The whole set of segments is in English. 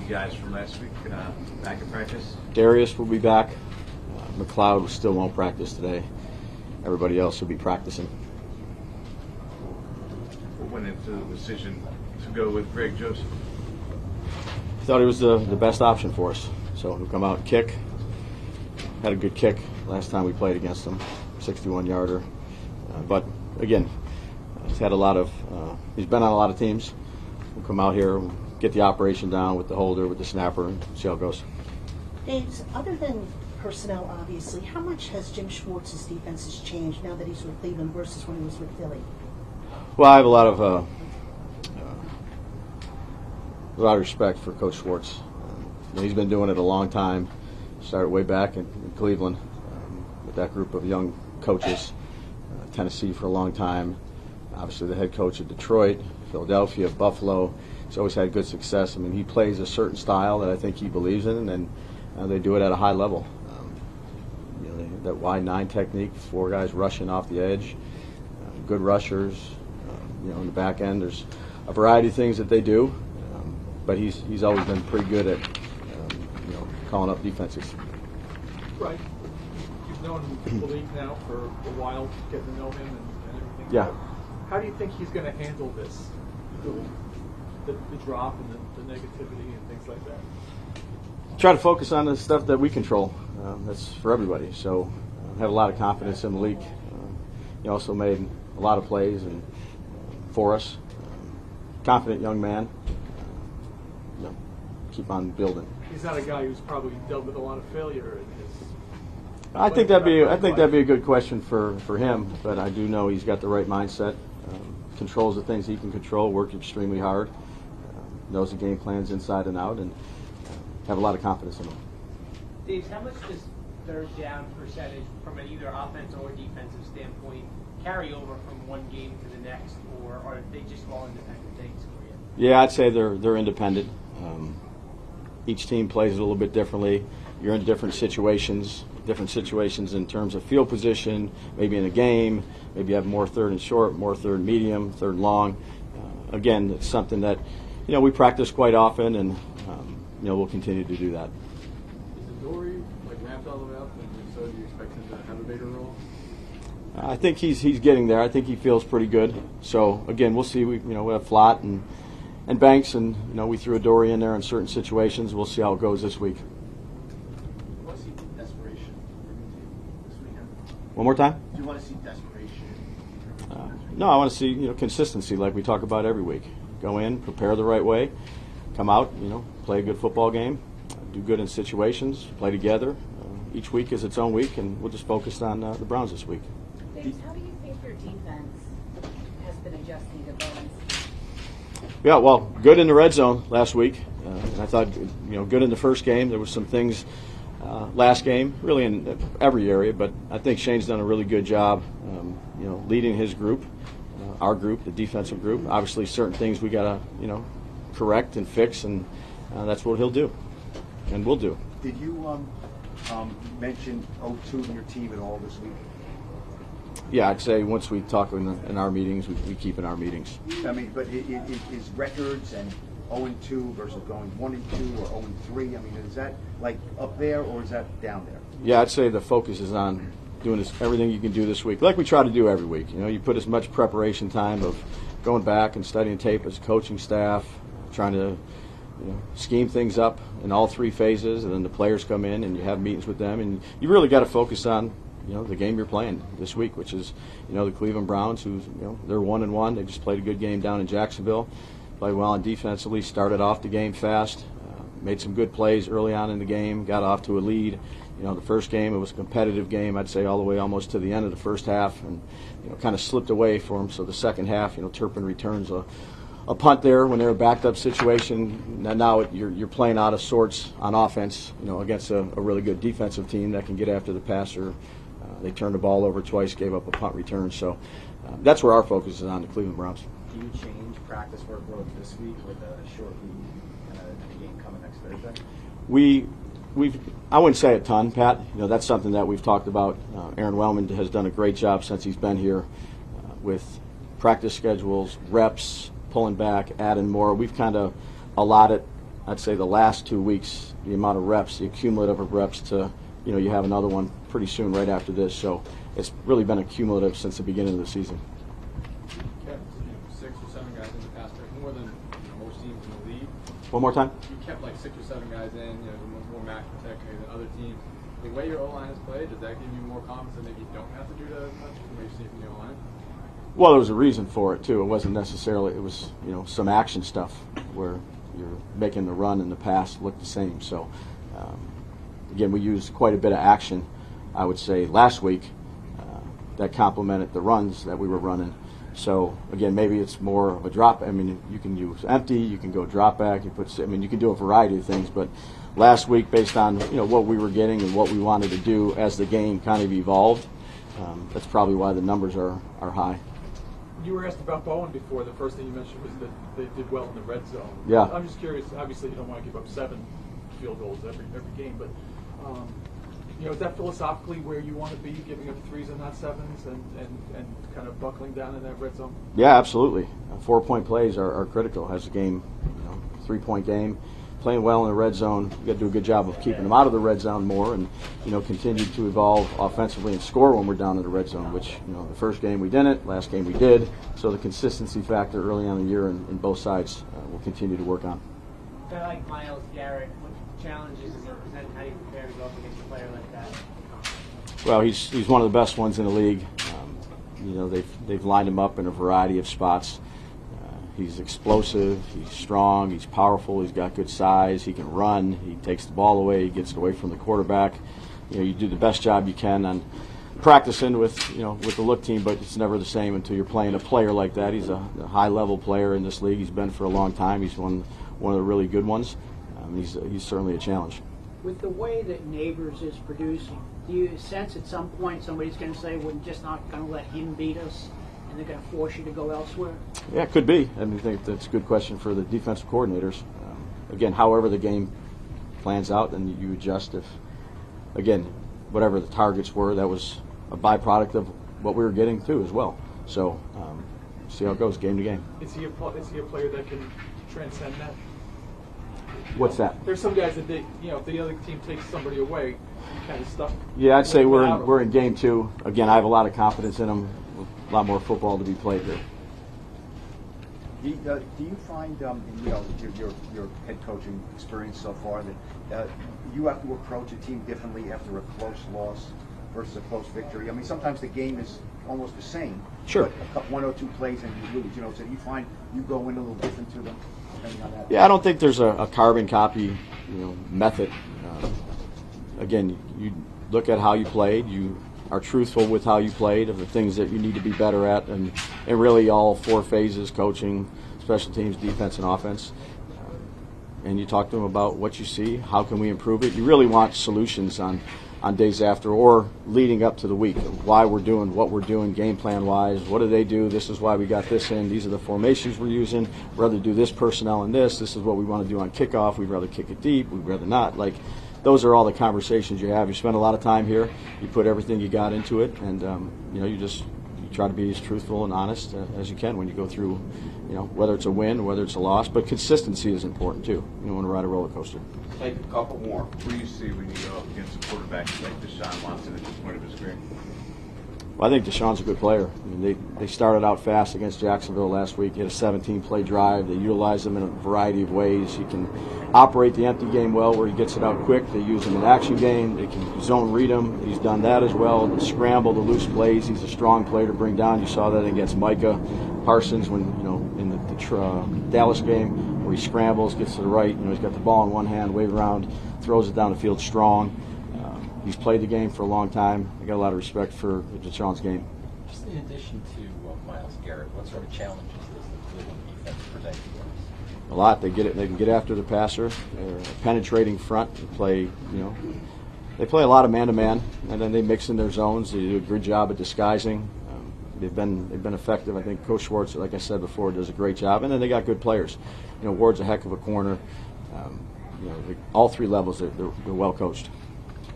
guys from last week back in practice? Darius will be back. McLeod still won't practice today. Everybody else will be practicing. What went into the decision to go with Greg Joseph? Thought he was the best option for us. So he'll come out and kick. Had a good kick last time we played against him, 61-yarder. But again, he's been on a lot of teams. We'll come out here, get the operation down with the holder, with the snapper, and see how it goes. Dave, other than personnel, obviously, how much has Jim Schwartz's defenses changed now that he's with Cleveland versus when he was with Philly? Well, I have a lot of respect for Coach Schwartz. He's been doing it a long time. Started way back in Cleveland with that group of young coaches. Tennessee for a long time. Obviously, the head coach of Detroit, Philadelphia, Buffalo. He's always had good success. I mean, he plays a certain style that I think he believes in, and they do it at a high level. That wide 9 technique, 4 guys rushing off the edge, good rushers. In the back end, there's a variety of things that they do, but he's always been pretty good at calling up defenses. Right. You've known the league now for a while, getting to know him and everything. Yeah. How do you think he's going to handle this? The drop and the negativity and things like that? Try to focus on the stuff that we control. That's for everybody. So I have a lot of confidence in Malik. He also made a lot of plays and for us. Confident young man. Keep on building. He's not a guy who's probably dealt with a lot of failure in his. I think that'd be a good question for him. But I do know he's got the right mindset. Controls the things he can control. Worked extremely hard. Knows the game plans inside and out, and have a lot of confidence in him. Dave, how much does third down percentage from an either offensive or defensive standpoint carry over from one game to the next, or are they just all independent things for you? Yeah, I'd say they're independent. Each team plays it a little bit differently. You're in different situations in terms of field position, maybe in a game, maybe you have more third and short, more third medium, third long. Again, it's something that we practice quite often, and we'll continue to do that. Is Dory ramped all the way up, and so do you expect him to have a bigger role? I think he's getting there. I think he feels pretty good. So again, we'll see. We have Flott and Banks, and we threw a Dory in there in certain situations. We'll see how it goes this week. Do you want to see desperation this weekend? One more time? Do you want to see desperation? No, I want to see consistency, like we talk about every week. Go in, prepare the right way, come out, play a good football game, do good in situations, play together. Each week is its own week, and we'll just focus on the Browns this week. Dave, how do you think your defense has been adjusting to Bowens? Yeah, well, good in the red zone last week. I thought, good in the first game. There was some things last game, really in every area, but I think Shane's done a really good job, leading his group, our group, the defensive group. Obviously, certain things we got to, correct and fix, and that's what he'll do, and we'll do. Did you mention 0-2 in your team at all this week? Yeah, I'd say once we talk in our meetings, we keep in our meetings. I mean, but is records and 0-2 versus going 1-2 or 0-3? I mean, is that up there or is that down there? Yeah, I'd say the focus is on doing everything you can do this week, like we try to do every week. You put as much preparation time of going back and studying tape as coaching staff, trying to scheme things up in all 3 phases, and then the players come in and you have meetings with them, and you really got to focus on the game you're playing this week, which is the Cleveland Browns, who's they're 1-1. They just played a good game down in Jacksonville, played well on defensively, started off the game fast, made some good plays early on in the game, got off to a lead. The first game, it was a competitive game, I'd say all the way almost to the end of the first half, and kind of slipped away for them. So the second half, Turpin returns a punt there when they're a backed up situation. Now you're playing out of sorts on offense, against a really good defensive team that can get after the passer. They turned the ball over twice, gave up a punt return. So that's where our focus is on, the Cleveland Browns. Do you change practice workload this week with a short week and a game coming next Thursday? I wouldn't say a ton, Pat. That's something that we've talked about. Aaron Wellman has done a great job since he's been here with practice schedules, reps, pulling back, adding more. We've kind of allotted I'd say the last 2 weeks, the amount of reps, the accumulative of reps to, you have another one pretty soon right after this. So it's really been accumulative since the beginning of the season. You kept 6 or 7 guys in the pass break, more than most teams in the league. One more time? You kept like 6 or 7 guys in, more max protected than other teams. The way your O-line has played, does that give you more confidence that maybe you don't have to do that as much from what you see from the O-line? Well, there was a reason for it too. It wasn't necessarily, it was, some action stuff where you're making the run and the pass look the same. So, again, we used quite a bit of action, I would say, last week that complemented the runs that we were running. So, again, maybe it's more of a drop. I mean, you can use empty, you can go drop back, you can do a variety of things. But last week, based on, what we were getting and what we wanted to do as the game kind of evolved, that's probably why the numbers are high. You were asked about Bowen before. The first thing you mentioned was that they did well in the red zone. Yeah. I'm just curious. Obviously, you don't want to give up 7 field goals every game, but is that philosophically where you want to be, giving up 3s and not 7s, and kind of buckling down in that red zone? Yeah, absolutely. 4-point plays are critical as a game. 3-point game. Playing well in the red zone, you got to do a good job of keeping them out of the red zone more, and continue to evolve offensively and score when we're down in the red zone. Which the first game we didn't, last game we did. So the consistency factor early on in the year in both sides we'll continue to work on. I like Myles Garrett. What challenges does he present? How do you prepare to go up against a player like that? Well, he's one of the best ones in the league. They've lined him up in a variety of spots. He's explosive, he's strong, he's powerful, he's got good size, he can run, he takes the ball away, he gets it away from the quarterback. You do the best job you can on practicing with the look team, but it's never the same until you're playing a player like that. He's a high-level player in this league. He's been for a long time. He's one of the really good ones. He's certainly a challenge. With the way that Neighbors is producing, do you sense at some point somebody's going to say, we're just not going to let him beat us, and they're going to force you to go elsewhere? Yeah, it could be. I think that's a good question for the defensive coordinators. Again, however the game plans out, then you adjust. If, again, whatever the targets were, that was a byproduct of what we were getting too as well. So see how it goes game to game. Is he a player that can transcend that? What's that? There's some guys that if the other team takes somebody away, you kind of stuck. Yeah, I'd say we're in game 2. Again, I have a lot of confidence in him. A lot more football to be played here. Do you find, in your head coaching experience so far, that you have to approach a team differently after a close loss versus a close victory? I mean, sometimes the game is almost the same. Sure. But 1 or 2 plays and you lose. So do you find you go in a little different to them depending on that? Yeah, I don't think there's a carbon copy, method. Again, you look at how you played. You are truthful with how you played, of the things that you need to be better at, and really all 4 phases: coaching, special teams, defense, and offense. And you talk to them about what you see, how can we improve it. You really want solutions on days after or leading up to the week, of why we're doing what we're doing game plan wise. What do they do? This is why we got this in. These are the formations we're using. We'd rather do this personnel in this. This is what we want to do on kickoff. We'd rather kick it deep. We'd rather not. Those are all the conversations you have. You spend a lot of time here. You put everything you got into it, and you try to be as truthful and honest as you can when you go through, whether it's a win, whether it's a loss. But consistency is important too. You don't want to ride a roller coaster. Take a couple more. What do you see when you go up against a quarterback like Deshaun Watson at this point of his career? Well, I think Deshaun's a good player. I mean, they started out fast against Jacksonville last week. He had a 17-play drive. They utilized him in a variety of ways. He can operate the empty game well, where he gets it out quick. They use him in action game. They can zone read him. He's done that as well. The scramble, the loose plays. He's a strong player to bring down. You saw that against Micah Parsons when in the Dallas game, where he scrambles, gets to the right. He's got the ball in one hand, wave around, throws it down the field strong. He's played the game for a long time. I got a lot of respect for Deshaun's game. Just in addition to Myles Garrett, what sort of challenges does the Cleveland defense present to you guys? A lot. They can get after the passer. They're a penetrating front. They play, they play a lot of man-to-man, and then they mix in their zones. They do a good job at disguising. They've been effective. I think Coach Schwartz, like I said before, does a great job. And then they got good players. Ward's a heck of a corner. All 3 levels, they're well coached.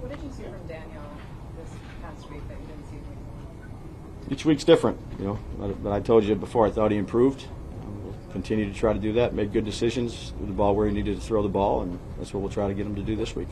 What did you see from Daniel this past week that you didn't see before? Each week's different, but I told you before, I thought he improved. continue to try to do that. Made good decisions, threw the ball where he needed to throw the ball, and that's what we'll try to get him to do this week.